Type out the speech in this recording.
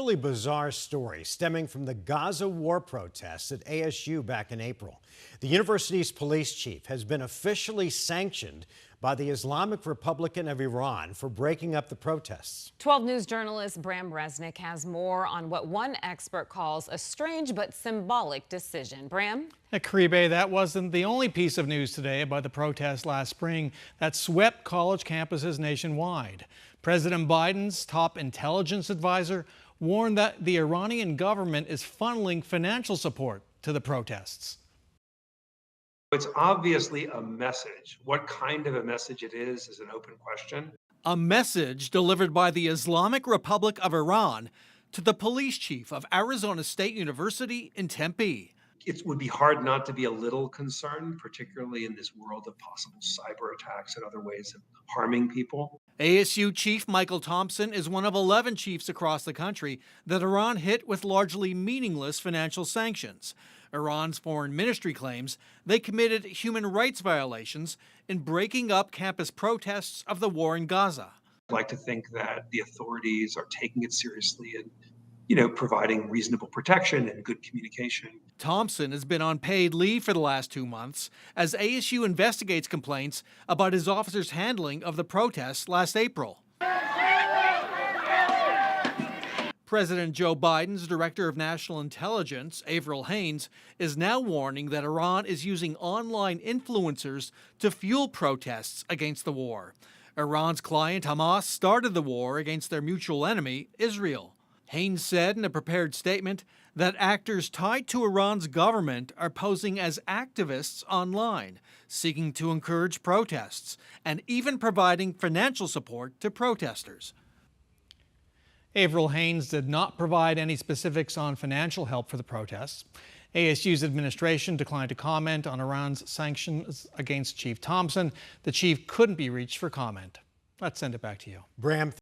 Really bizarre story stemming from the Gaza war protests at ASU back in April. The university's police chief has been officially sanctioned by the Islamic Republic of Iran for breaking up the protests. 12 News journalist Bram Resnick has more on what one expert calls a strange but symbolic decision. Bram? At Caribe, that wasn't the only piece of news today about the protests last spring that swept college campuses nationwide. President Biden's top intelligence advisor warned that the Iranian government is funneling financial support to the protests. It's obviously a message. What kind of a message it is an open question. A message delivered by the Islamic Republic of Iran to the police chief of Arizona State University in Tempe. It would be hard not to be a little concerned, particularly in this world of possible cyber attacks and other ways of harming people. ASU Chief Michael Thompson is one of 11 chiefs across the country that Iran hit with largely meaningless financial sanctions. Iran's foreign ministry claims they committed human rights violations in breaking up campus protests of the war in Gaza. I'd like to think that the authorities are taking it seriously and providing reasonable protection and good communication. Thompson has been on paid leave for the last 2 months as ASU investigates complaints about his officers' handling of the protests last April. President Joe Biden's Director of National Intelligence, Avril Haines, is now warning that Iran is using online influencers to fuel protests against the war. Iran's client Hamas started the war against their mutual enemy, Israel. Haines said in a prepared statement that actors tied to Iran's government are posing as activists online, seeking to encourage protests, and even providing financial support to protesters. Avril Haines did not provide any specifics on financial help for the protests. ASU's administration declined to comment on Iran's sanctions against Chief Thompson. The chief couldn't be reached for comment. Let's send it back to you. Bram.